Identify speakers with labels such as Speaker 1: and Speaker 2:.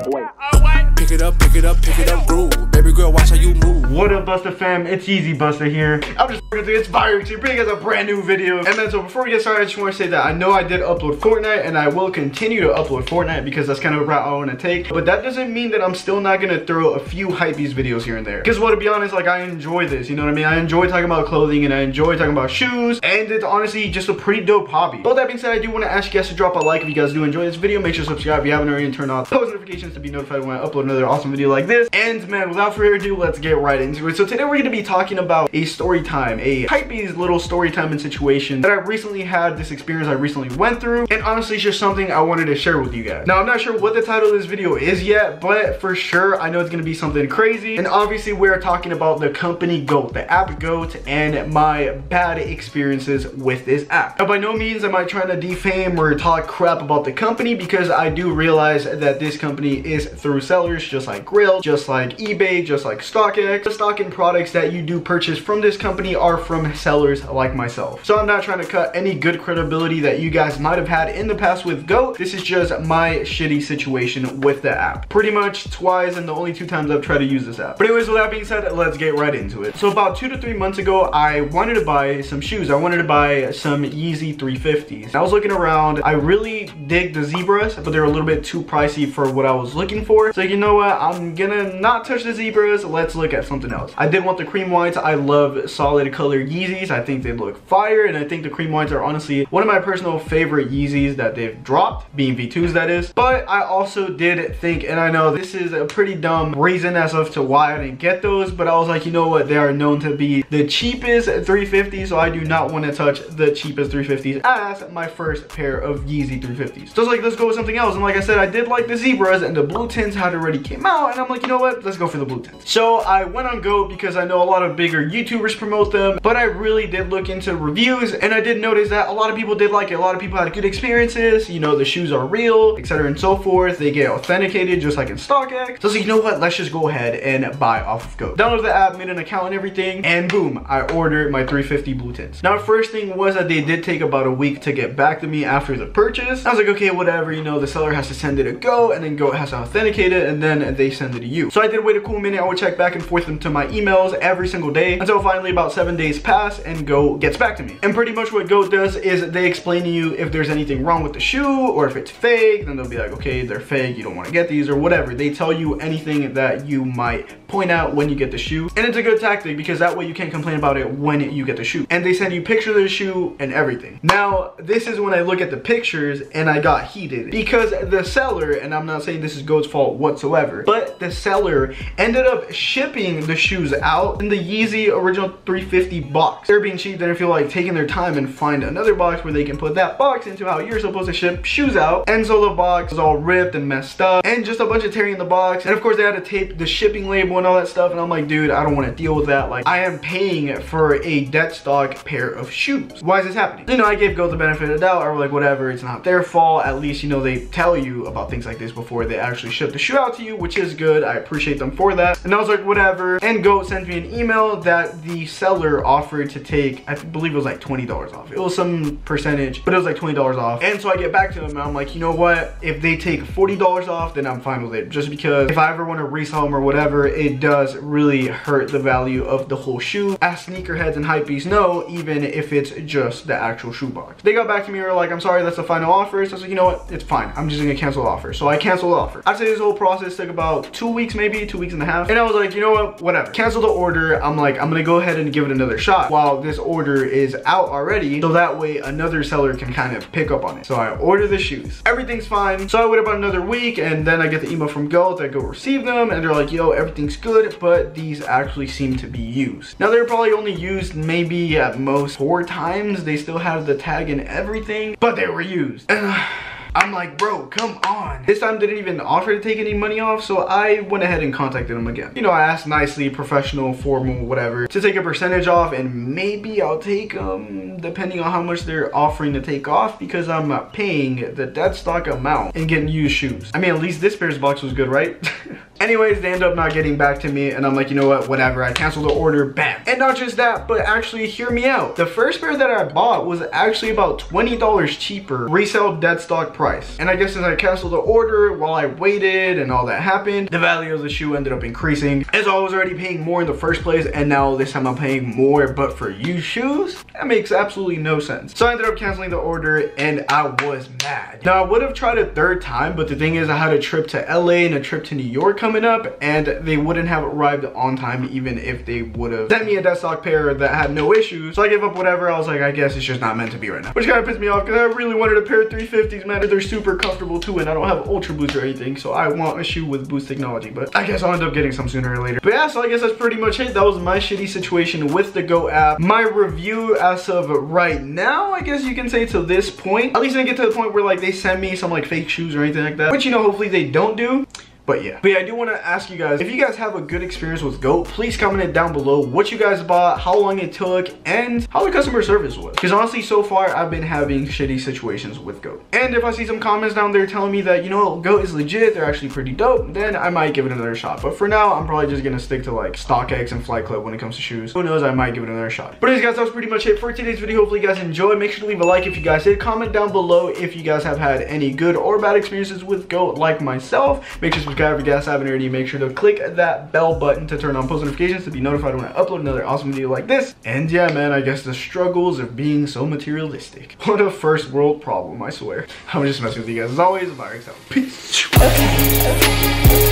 Speaker 1: Wait. Pick it up, groove. Baby girl, watch how you move.
Speaker 2: What up, Busta fam? It's Easy Busta here. I'm just it's Virux here, bringing you guys a brand new video. And then, so before we get started, I just want to say that I know I did upload Fortnite, and I will continue to upload Fortnite because that's kind of a route I want to take. But that doesn't mean that I'm still not gonna throw a few hypebeast videos here and there. Because, well, to be honest, like, I enjoy this. You know what I mean? I enjoy talking about clothing, and I enjoy talking about shoes, and it's honestly just a pretty dope hobby. But with that being said, I do want to ask you guys to drop a like if you guys do enjoy this video. Make sure to subscribe if you haven't already, and turn on post notifications to be notified when I upload another awesome video like this. And man, without further ado, let's get right into it. So today we're going to be talking about a story time, a hypebeast little story time and situation that I recently had, this experience I recently went through, and honestly it's just something I wanted to share with you guys. Now, I'm not sure what the title of this video is yet, but for sure I know it's going to be something crazy. And obviously we're talking about the company GOAT, the app GOAT, and my bad experiences with this app. Now, by no means am I trying to defame or talk crap about the company, because I do realize that this company is through sellers just like Grill, just like eBay, just like StockX. The stock and products that you do purchase from this company are from sellers like myself. So I'm not trying to cut any good credibility that you guys might have had in the past with GOAT. This is just my shitty situation with the app. Pretty much twice, and the only 2 times I've tried to use this app. But anyways, with that being said, let's get right into it. So about 2 to 3 months ago, I wanted to buy some shoes. I wanted to buy some Yeezy 350s. I was looking around. I really dig the zebras, but they're a little bit too pricey for what I was looking for. So you know what? I'm gonna not touch the zebras. Let's look at something else. I did want the cream whites. I love solid color Yeezys. I think they look fire, and I think the cream whites are honestly one of my personal favorite Yeezys that they've dropped, being V2s that is. But I also did think, and I know this is a pretty dumb reason as of to why I didn't get those, but I was like, you know what? They are known to be the cheapest 350s, so I do not want to touch the cheapest 350s as my first pair of Yeezy 350s. So I was like, let's go with something else. And like I said, I did like the zebras, and the blue tints had already came out, and I'm like, you know what? Let's go for the blue tints. So I went on GOAT because I know a lot of bigger YouTubers promote them, but I really did look into reviews, and I did notice that a lot of people did like it. A lot of people had good experiences. You know, the shoes are real, etc. and so forth. They get authenticated just like in StockX. So I was like, you know what? Let's just go ahead and buy off of GOAT. Downloaded the app, made an account and everything, and boom, I ordered my 350 blue tints. Now, first thing was that they did take about a week to get back to me after the purchase. I was like, okay, whatever, you know, the seller has to send it to GOAT, and then GOAT has to authenticate it, and then they send it to you. So I did wait a cool minute. I would check back and forth into my emails every single day until finally about 7 days pass and GOAT gets back to me. And pretty much what GOAT does is they explain to you if there's anything wrong with the shoe, or if it's fake. Then they'll be like, okay, they're fake, you don't want to get these, or whatever. They tell you anything that you might point out when you get the shoe, and it's a good tactic because that way you can't complain about it when you get the shoe. And they send you pictures of the shoe and everything. Now, this is when I look at the pictures and I got heated, because the seller, and I'm not saying this is GOAT's fault whatsoever, but the seller ended up shipping the shoes out in the Yeezy original 350 box. They're being cheap. They didn't feel like taking their time and find another box where they can put that box into how you're supposed to ship shoes out. And so the box was all ripped and messed up, and just a bunch of tearing in the box. And of course they had to tape the shipping label and all that stuff, and I'm like, dude, I don't want to deal with that. Like, I am paying for a dead stock pair of shoes. Why is this happening? You know, I gave GOAT the benefit of the doubt. I was like, whatever, it's not their fault. At least, you know, they tell you about things like this before they actually ship the shoe out to you, which is good. I appreciate them for that. And I was like, whatever. And GOAT sent me an email that the seller offered to take, I believe it was like $20 off. It was some percentage, but it was like $20 off. And so I get back to them and I'm like, you know what? If they take $40 off, then I'm fine with it. Just because if I ever want to resell them or whatever, it does really hurt the value of the whole shoe. As sneakerheads and hypebeasts know, even if it's just the actual shoe box. They got back to me and were like, I'm sorry, that's the final offer. So I was like, you know what? It's fine. I'm just gonna cancel the offer. So I canceled the offer. I'd say this whole process took about 2 weeks, maybe 2 weeks and a half. And I was like, you know what? Whatever. Cancel the order. I'm like, I'm gonna go ahead and give it another shot while this order is out already, so that way another seller can kind of pick up on it. So I order the shoes. Everything's fine. So I wait about another week, and then I get the email from GOAT. I go receive them, and they're like, yo, everything's good, but these actually seem to be used. Now, they're probably only used maybe at most 4 times. They still have the tag and everything, but they were used. I'm like, bro, come on. This time they didn't even offer to take any money off, so I went ahead and contacted them again. You know, I asked nicely, professional, formal, whatever, to take a percentage off, and maybe I'll take depending on how much they're offering to take off, because I'm not paying the dead stock amount and getting used shoes. I mean, at least this pair's box was good, right? Anyways, they end up not getting back to me, and I'm like, you know what, whatever. I canceled the order, bam. And not just that, but actually hear me out. The first pair that I bought was actually about $20 cheaper, resale dead stock price. And I guess since I canceled the order while I waited and all that happened, the value of the shoe ended up increasing. As I was already paying more in the first place, and now this time I'm paying more, but for used shoes? That makes absolutely no sense. So I ended up canceling the order, and I was mad. Now I would have tried a third time, but the thing is I had a trip to LA and a trip to New York coming up, and they wouldn't have arrived on time even if they would have sent me a dead stock pair that had no issues. So I gave up whatever. I was like, I guess it's just not meant to be right now. Which kind of pissed me off because I really wanted a pair of 350s, man. They're super comfortable too, and I don't have Ultra Boost or anything, so I want a shoe with boost technology, but I guess I'll end up getting some sooner or later. But yeah, so I guess that's pretty much it. That was my shitty situation with the Go app. My review as of right now, I guess you can say to this point, at least I didn't get to the point where like they send me some like fake shoes or anything like that, which, you know, hopefully they don't do. But yeah, I do want to ask you guys, if you guys have a good experience with GOAT, please comment it down below what you guys bought, how long it took, and how the customer service was. Because honestly, so far, I've been having shitty situations with GOAT. And if I see some comments down there telling me that, you know, GOAT is legit, they're actually pretty dope, then I might give it another shot. But for now, I'm probably just going to stick to like StockX and Flight Club when it comes to shoes. Who knows, I might give it another shot. But anyways, guys, that was pretty much it for today's video. Hopefully you guys enjoyed. Make sure to leave a like if you guys did. Comment down below if you guys have had any good or bad experiences with GOAT like myself. Make sure to subscribe if you guys haven't already. Make sure to click that bell button to turn on post notifications to be notified when I upload another awesome video like this. And yeah, man, I guess the struggles of being so materialistic. What a first world problem, I swear. I'm just messing with you guys as always. Virux out. Peace.
Speaker 3: Okay.